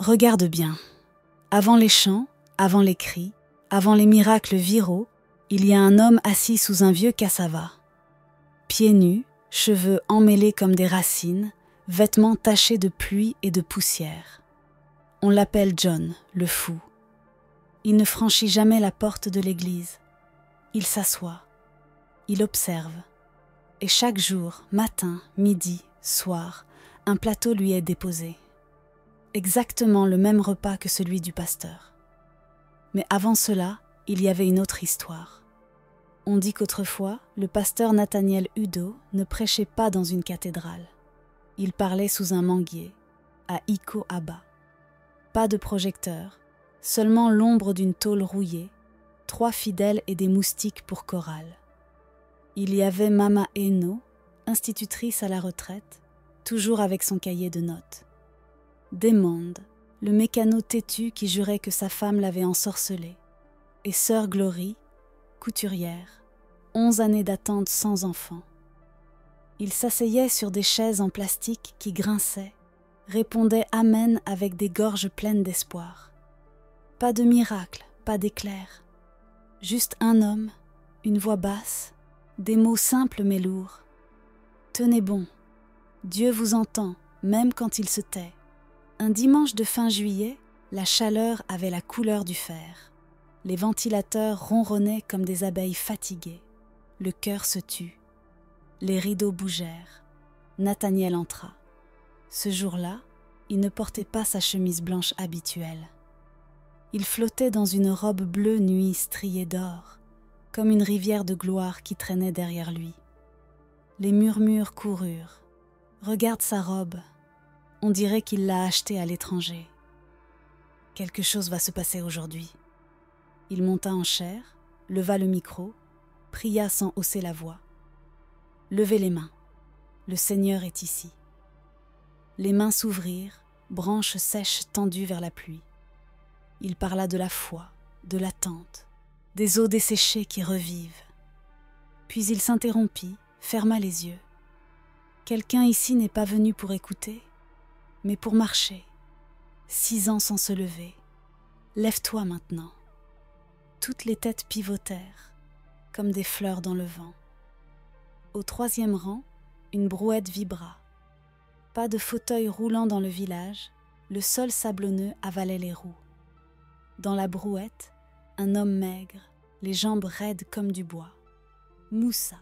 Regarde bien. Avant les chants, avant les cris, avant les miracles viraux, il y a un homme assis sous un vieux cassava. Pieds nus, cheveux emmêlés comme des racines, vêtements tachés de pluie et de poussière. On l'appelle John, le fou. Il ne franchit jamais la porte de l'église. Il s'assoit. Il observe. Et chaque jour, matin, midi, soir, un plateau lui est déposé. Exactement le même repas que celui du pasteur. Mais avant cela, il y avait une autre histoire. On dit qu'autrefois, le pasteur Nathaniel Udo ne prêchait pas dans une cathédrale. Il parlait sous un manguier, à Iko Aba. Pas de projecteur, seulement l'ombre d'une tôle rouillée, 3 fidèles et des moustiques pour chorale. Il y avait Mama Eno, institutrice à la retraite, toujours avec son cahier de notes. Desmondes, le mécano têtu qui jurait que sa femme l'avait ensorcelé, et Sœur Glory, couturière, 11 années d'attente sans enfant. Il s'asseyait sur des chaises en plastique qui grinçaient, répondait amen avec des gorges pleines d'espoir. Pas de miracle, pas d'éclair. Juste un homme, une voix basse, des mots simples mais lourds. Tenez bon, Dieu vous entend, même quand il se tait. Un dimanche de fin juillet, la chaleur avait la couleur du fer. Les ventilateurs ronronnaient comme des abeilles fatiguées. Le cœur se tut. Les rideaux bougèrent. Nathaniel entra. Ce jour-là, il ne portait pas sa chemise blanche habituelle. Il flottait dans une robe bleue nuit striée d'or, comme une rivière de gloire qui traînait derrière lui. Les murmures coururent. Regarde sa robe. On dirait qu'il l'a achetée à l'étranger. Quelque chose va se passer aujourd'hui. Il monta en chair, leva le micro, pria sans hausser la voix. Levez les mains. Le Seigneur est ici. Les mains s'ouvrirent, branches sèches tendues vers la pluie. Il parla de la foi, de l'attente, des eaux desséchées qui revivent. Puis il s'interrompit, ferma les yeux. Quelqu'un ici n'est pas venu pour écouter, mais pour marcher. 6 ans sans se lever. Lève-toi maintenant. Toutes les têtes pivotèrent, comme des fleurs dans le vent. Au 3e rang, une brouette vibra. Pas de fauteuil roulant dans le village, le sol sablonneux avalait les roues. Dans la brouette, un homme maigre, les jambes raides comme du bois. Moussa.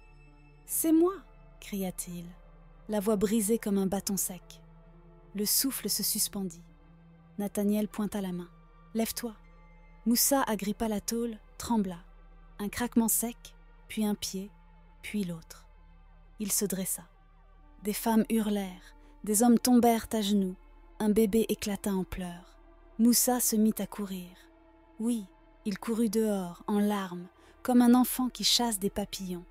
« C'est moi !» cria-t-il, la voix brisée comme un bâton sec. Le souffle se suspendit. Nathaniel pointa la main. « Lève-toi !» Moussa agrippa la tôle, trembla. Un craquement sec, puis un pied, puis l'autre. Il se dressa. Des femmes hurlèrent, des hommes tombèrent à genoux, un bébé éclata en pleurs. Moussa se mit à courir. Oui, il courut dehors, en larmes, comme un enfant qui chasse des papillons.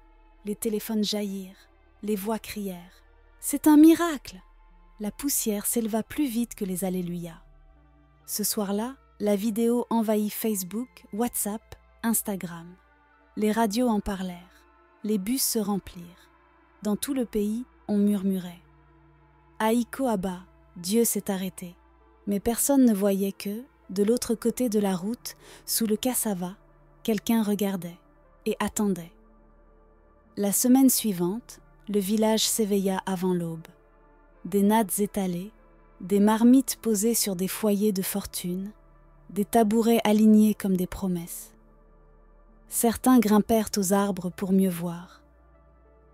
Les téléphones jaillirent, les voix crièrent. « C'est un miracle !» La poussière s'éleva plus vite que les alléluia. Ce soir-là, la vidéo envahit Facebook, WhatsApp, Instagram. Les radios en parlèrent. Les bus se remplirent. Dans tout le pays, on murmurait. À Iko Aba, Dieu s'est arrêté. Mais personne ne voyait que, de l'autre côté de la route, sous le cassava, quelqu'un regardait et attendait. La semaine suivante, le village s'éveilla avant l'aube. Des nattes étalées, des marmites posées sur des foyers de fortune, des tabourets alignés comme des promesses. Certains grimpèrent aux arbres pour mieux voir.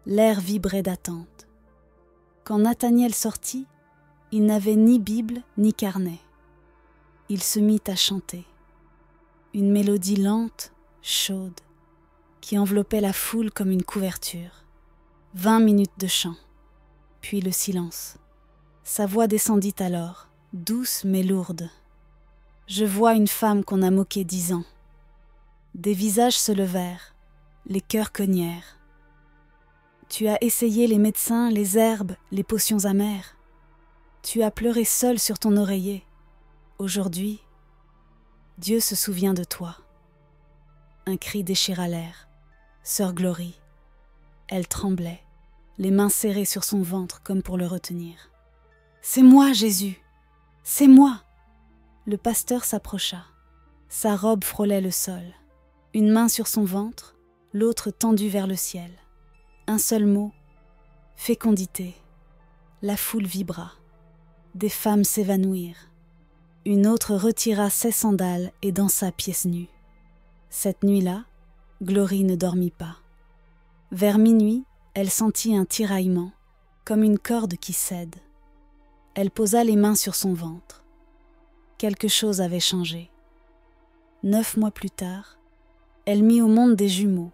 L'air vibrait d'attente. Quand Nathaniel sortit, il n'avait ni Bible ni carnet. Il se mit à chanter. Une mélodie lente, chaude, qui enveloppait la foule comme une couverture. 20 minutes de chant, puis le silence. Sa voix descendit alors, douce mais lourde. Je vois une femme qu'on a moquée 10 ans. Des visages se levèrent, les cœurs cognèrent. Tu as essayé les médecins, les herbes, les potions amères. Tu as pleuré seul sur ton oreiller. Aujourd'hui, Dieu se souvient de toi. Un cri déchira l'air. Sœur Glory. Elle tremblait, les mains serrées sur son ventre comme pour le retenir. « C'est moi, Jésus! C'est moi !» Le pasteur s'approcha. Sa robe frôlait le sol. Une main sur son ventre, l'autre tendue vers le ciel. Un seul mot, fécondité. La foule vibra. Des femmes s'évanouirent. Une autre retira ses sandales et dansa pieds nus. Cette nuit-là, Glory ne dormit pas. Vers minuit, elle sentit un tiraillement, comme une corde qui cède. Elle posa les mains sur son ventre. Quelque chose avait changé. 9 mois plus tard, elle mit au monde des jumeaux,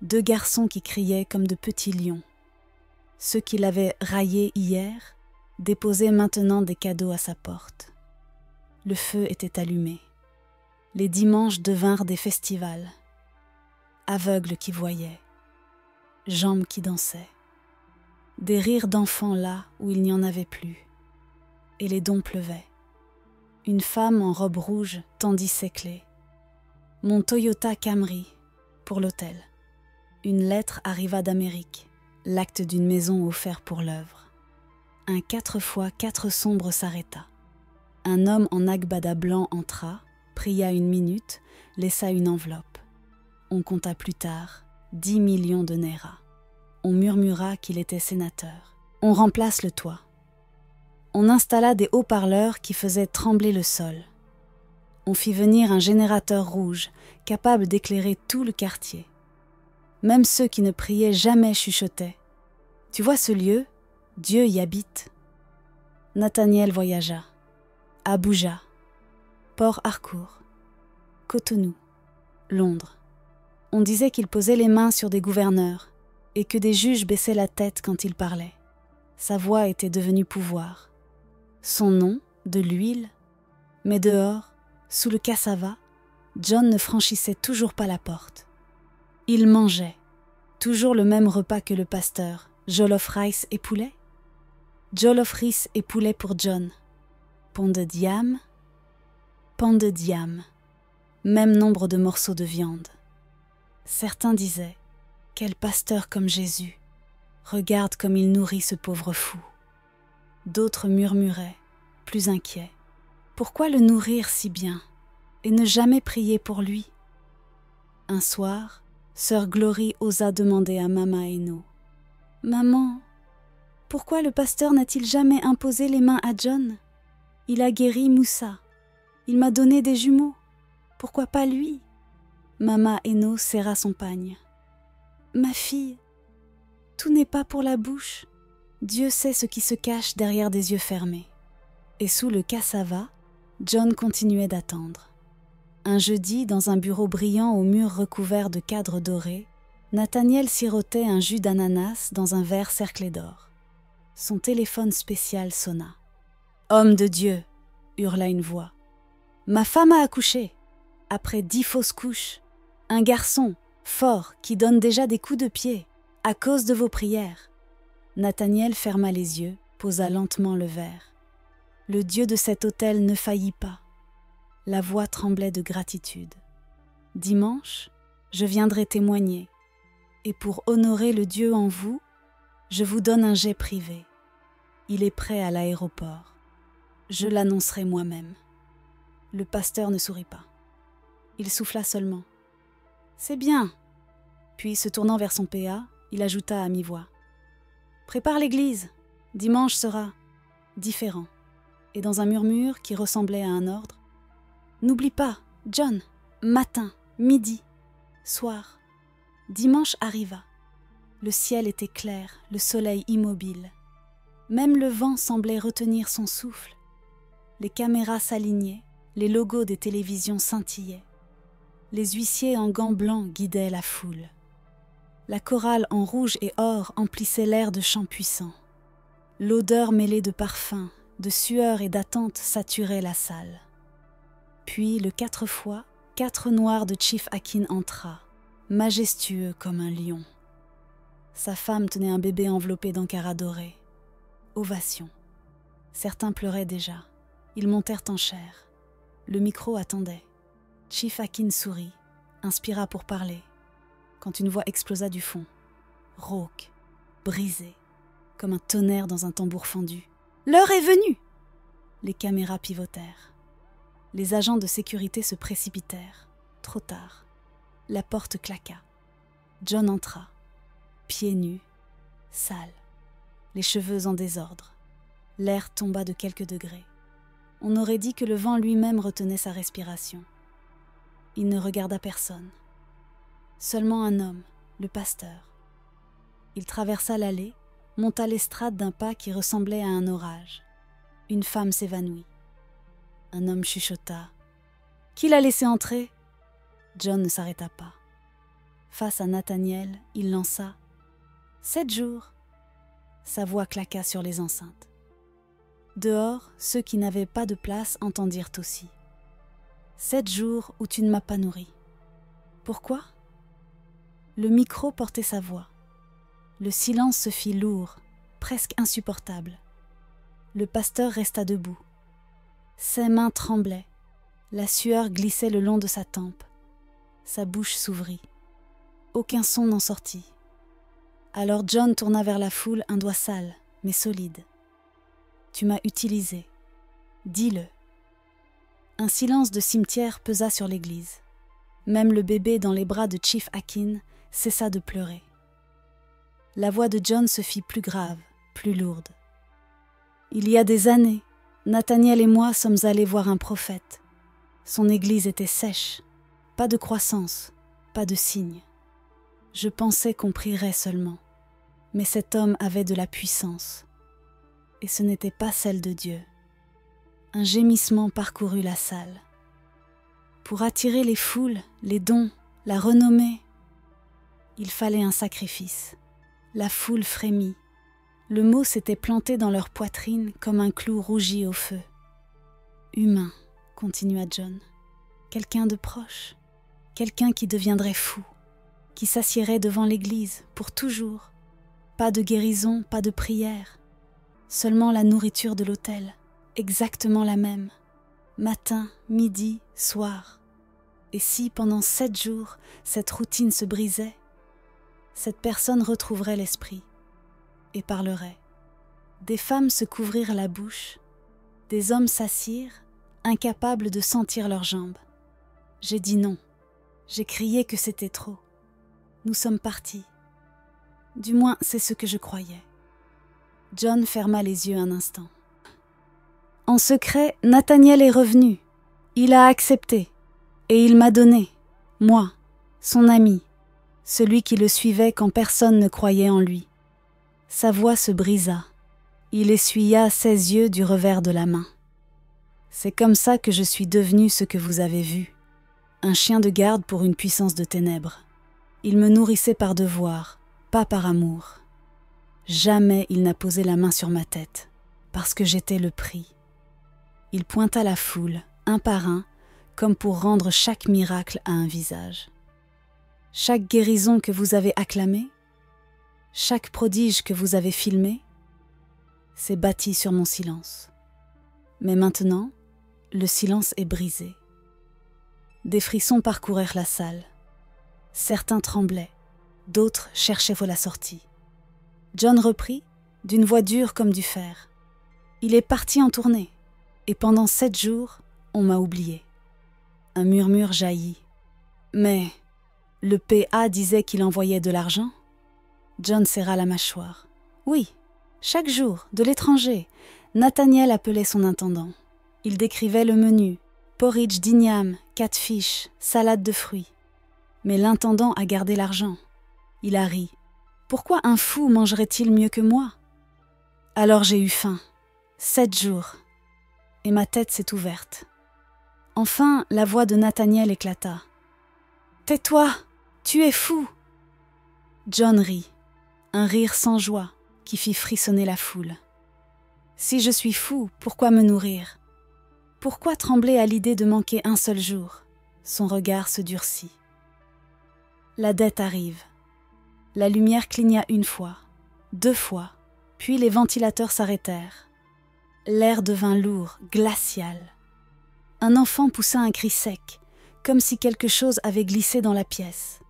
2 garçons qui criaient comme de petits lions. Ceux qui l'avaient raillé hier déposaient maintenant des cadeaux à sa porte. Le feu était allumé. Les dimanches devinrent des festivals. Aveugles qui voyaient, jambes qui dansaient, des rires d'enfants là où il n'y en avait plus, et les dons pleuvaient. Une femme en robe rouge tendit ses clés. Mon Toyota Camry, pour l'hôtel. Une lettre arriva d'Amérique, l'acte d'une maison offert pour l'œuvre. Un 4x4 sombre s'arrêta. Un homme en agbada blanc entra, pria 1 minute, laissa une enveloppe. On compta plus tard 10 millions de Naira. On murmura qu'il était sénateur. On remplace le toit. On installa des haut-parleurs qui faisaient trembler le sol. On fit venir un générateur rouge, capable d'éclairer tout le quartier. Même ceux qui ne priaient jamais chuchotaient. « Tu vois ce lieu ? Dieu y habite. » Nathaniel voyagea. Abuja, Port Harcourt, Cotonou, Londres. On disait qu'il posait les mains sur des gouverneurs et que des juges baissaient la tête quand il parlait. Sa voix était devenue pouvoir. Son nom, de l'huile. Mais dehors, sous le cassava, John ne franchissait toujours pas la porte. Il mangeait, toujours le même repas que le pasteur, jollof rice et poulet. Jollof rice et poulet pour John. Pan de diam, même nombre de morceaux de viande. Certains disaient, « Quel pasteur comme Jésus, regarde comme il nourrit ce pauvre fou. » D'autres murmuraient, plus inquiets, « Pourquoi le nourrir si bien et ne jamais prier pour lui ?» Un soir, sœur Glory osa demander à Mama Eno, « Maman, pourquoi le pasteur n'a-t-il jamais imposé les mains à John ? Il a guéri Moussa. Il m'a donné des jumeaux. Pourquoi pas lui ?» Mama Eno serra son pagne. « Ma fille, tout n'est pas pour la bouche. Dieu sait ce qui se cache derrière des yeux fermés. » Et sous le cassava, John continuait d'attendre. Un jeudi, dans un bureau brillant aux murs recouverts de cadres dorés, Nathaniel sirotait un jus d'ananas dans un verre cerclé d'or. Son téléphone spécial sonna. « Homme de Dieu !» hurla une voix. « Ma femme a accouché, après 10 fausses couches. Un garçon, fort, qui donne déjà des coups de pied, à cause de vos prières. » Nathaniel ferma les yeux, posa lentement le verre. Le Dieu de cet hôtel ne faillit pas. La voix tremblait de gratitude. « Dimanche, je viendrai témoigner. Et pour honorer le Dieu en vous, je vous donne un jet privé. Il est prêt à l'aéroport. Je l'annoncerai moi-même. » Le pasteur ne sourit pas. Il souffla seulement. « C'est bien. » Puis, se tournant vers son PA, il ajouta à mi-voix. « Prépare l'église. Dimanche sera différent. » Et dans un murmure qui ressemblait à un ordre, « N'oublie pas, John, matin, midi, soir. » Dimanche arriva. Le ciel était clair, le soleil immobile. Même le vent semblait retenir son souffle. Les caméras s'alignaient, les logos des télévisions scintillaient. Les huissiers en gants blancs guidaient la foule. La chorale en rouge et or emplissait l'air de chants puissants. L'odeur mêlée de parfums, de sueur et d'attente saturait la salle. Puis, le 4 fois, 4 noirs de Chief Akin entra, majestueux comme un lion. Sa femme tenait un bébé enveloppé d'encara doré. Ovation. Certains pleuraient déjà. Ils montèrent en chair. Le micro attendait. Chief Akin sourit, inspira pour parler, quand une voix explosa du fond, rauque, brisée, comme un tonnerre dans un tambour fendu. « L'heure est venue !» Les caméras pivotèrent. Les agents de sécurité se précipitèrent. Trop tard. La porte claqua. John entra, pieds nus, sale, les cheveux en désordre. L'air tomba de quelques degrés. On aurait dit que le vent lui-même retenait sa respiration. Il ne regarda personne. Seulement un homme, le pasteur. Il traversa l'allée, monta l'estrade d'un pas qui ressemblait à un orage. Une femme s'évanouit. Un homme chuchota. « Qui l'a laissé entrer ?» John ne s'arrêta pas. Face à Nathaniel, il lança « 7 jours !» Sa voix claqua sur les enceintes. Dehors, ceux qui n'avaient pas de place entendirent aussi. « 7 jours où tu ne m'as pas nourri. » Pourquoi ? Le micro portait sa voix. Le silence se fit lourd, presque insupportable. Le pasteur resta debout. Ses mains tremblaient. La sueur glissait le long de sa tempe. Sa bouche s'ouvrit. Aucun son n'en sortit. Alors John tourna vers la foule un doigt sale, mais solide. « Tu m'as utilisé. Dis-le. » Un silence de cimetière pesa sur l'église. Même le bébé dans les bras de Chief Akin cessa de pleurer. La voix de John se fit plus grave, plus lourde. « Il y a des années, Nathaniel et moi sommes allés voir un prophète. Son église était sèche, pas de croissance, pas de signe. Je pensais qu'on prierait seulement, mais cet homme avait de la puissance. Et ce n'était pas celle de Dieu. Un gémissement parcourut la salle. Pour attirer les foules, les dons, la renommée, il fallait un sacrifice. La foule frémit. Le mot s'était planté dans leur poitrine comme un clou rougi au feu. « Humain », continua John. « Quelqu'un de proche. Quelqu'un qui deviendrait fou. Qui s'assiérait devant l'église pour toujours. Pas de guérison, pas de prière. Seulement la nourriture de l'autel. Exactement la même. Matin, midi, soir. Et si, pendant 7 jours, cette routine se brisait, cette personne retrouverait l'esprit et parlerait. Des femmes se couvrirent la bouche, des hommes s'assirent, incapables de sentir leurs jambes. J'ai dit non, j'ai crié que c'était trop. Nous sommes partis. Du moins, c'est ce que je croyais. John ferma les yeux un instant. En secret, Nathaniel est revenu. Il a accepté. Et il m'a donné, moi, son ami, celui qui le suivait quand personne ne croyait en lui. Sa voix se brisa. Il essuya ses yeux du revers de la main. C'est comme ça que je suis devenu ce que vous avez vu. Un chien de garde pour une puissance de ténèbres. Il me nourrissait par devoir, pas par amour. Jamais il n'a posé la main sur ma tête, parce que j'étais le prix. Il pointa la foule, un par un, comme pour rendre chaque miracle à un visage. Chaque guérison que vous avez acclamée, chaque prodige que vous avez filmé, s'est bâti sur mon silence. Mais maintenant, le silence est brisé. Des frissons parcoururent la salle. Certains tremblaient, d'autres cherchaient la sortie. John reprit, d'une voix dure comme du fer. Il est parti en tournée, et pendant 7 jours, on m'a oublié. Un murmure jaillit. Mais le PA disait qu'il envoyait de l'argent. John serra la mâchoire. Oui, chaque jour, de l'étranger, Nathaniel appelait son intendant. Il décrivait le menu, porridge d'igname, catfish, salade de fruits. Mais l'intendant a gardé l'argent. Il a ri. Pourquoi un fou mangerait-il mieux que moi ? Alors j'ai eu faim. 7 jours. Et ma tête s'est ouverte. Enfin, la voix de Nathaniel éclata. « Tais-toi, tu es fou !» John rit, un rire sans joie qui fit frissonner la foule. « Si je suis fou, pourquoi me nourrir ? Pourquoi trembler à l'idée de manquer un seul jour ?» Son regard se durcit. La dette arrive. La lumière cligna 1 fois, 2 fois, puis les ventilateurs s'arrêtèrent. L'air devint lourd, glacial. Un enfant poussa un cri sec, comme si quelque chose avait glissé dans la pièce.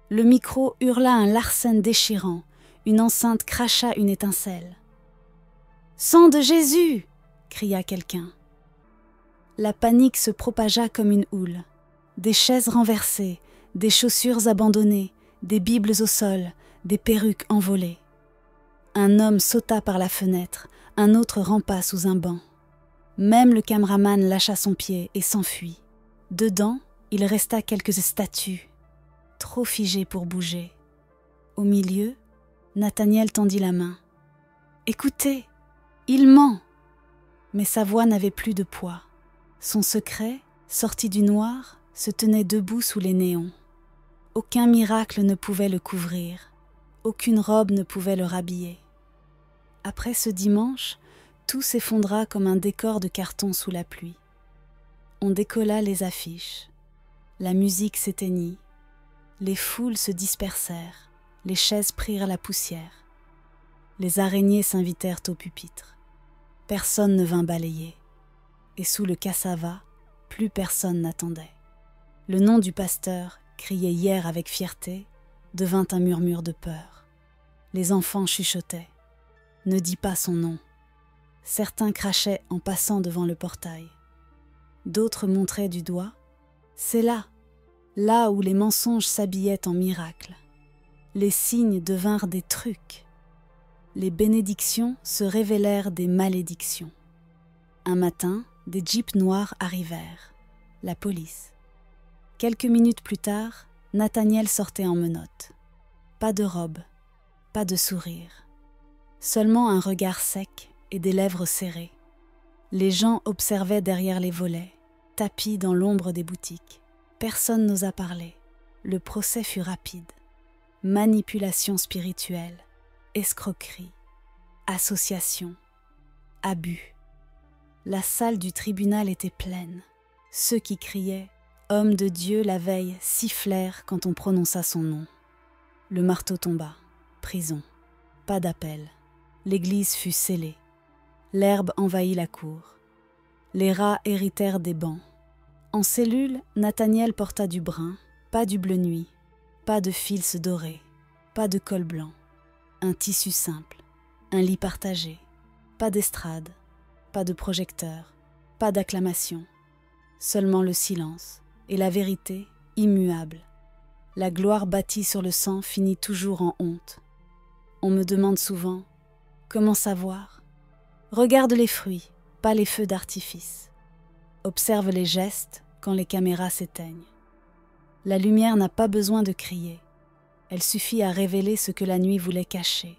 Le micro hurla un larcène déchirant, une enceinte cracha une étincelle. « Sang de Jésus !» cria quelqu'un. La panique se propagea comme une houle. Des chaises renversées, des chaussures abandonnées, des bibles au sol, des perruques envolées. Un homme sauta par la fenêtre, un autre rampa sous un banc. Même le caméraman lâcha son pied et s'enfuit. Dedans, il resta quelques statues, trop figées pour bouger. Au milieu, Nathaniel tendit la main. « Écoutez, il ment !» Mais sa voix n'avait plus de poids. Son secret, sorti du noir, se tenait debout sous les néons. Aucun miracle ne pouvait le couvrir, aucune robe ne pouvait le rhabiller. Après ce dimanche, tout s'effondra comme un décor de carton sous la pluie. On décolla les affiches. La musique s'éteignit. Les foules se dispersèrent. Les chaises prirent la poussière. Les araignées s'invitèrent au pupitre. Personne ne vint balayer. Et sous le cassava, plus personne n'attendait. Le nom du pasteur, crié hier avec fierté, devint un murmure de peur. Les enfants chuchotaient. Ne dis pas son nom. Certains crachaient en passant devant le portail. D'autres montraient du doigt. C'est là, là où les mensonges s'habillaient en miracles. Les signes devinrent des trucs. Les bénédictions se révélèrent des malédictions. Un matin, des jeeps noirs arrivèrent. La police. Quelques minutes plus tard, Nathaniel sortait en menottes. Pas de robe, pas de sourire. Seulement un regard sec et des lèvres serrées. Les gens observaient derrière les volets, tapis dans l'ombre des boutiques. Personne n'osa parler. Le procès fut rapide. Manipulation spirituelle, escroquerie, association, abus. La salle du tribunal était pleine. Ceux qui criaient « Homme de Dieu » la veille sifflèrent quand on prononça son nom. Le marteau tomba. Prison. Pas d'appel. L'église fut scellée. L'herbe envahit la cour. Les rats héritèrent des bancs. En cellule, Nathaniel porta du brun, pas du bleu nuit, pas de fils dorés, pas de col blanc, un tissu simple, un lit partagé, pas d'estrade, pas de projecteur, pas d'acclamation, seulement le silence et la vérité immuable. La gloire bâtie sur le sang finit toujours en honte. On me demande souvent « Comment savoir ?» Regarde les fruits, pas les feux d'artifice. Observe les gestes quand les caméras s'éteignent. La lumière n'a pas besoin de crier. Elle suffit à révéler ce que la nuit voulait cacher.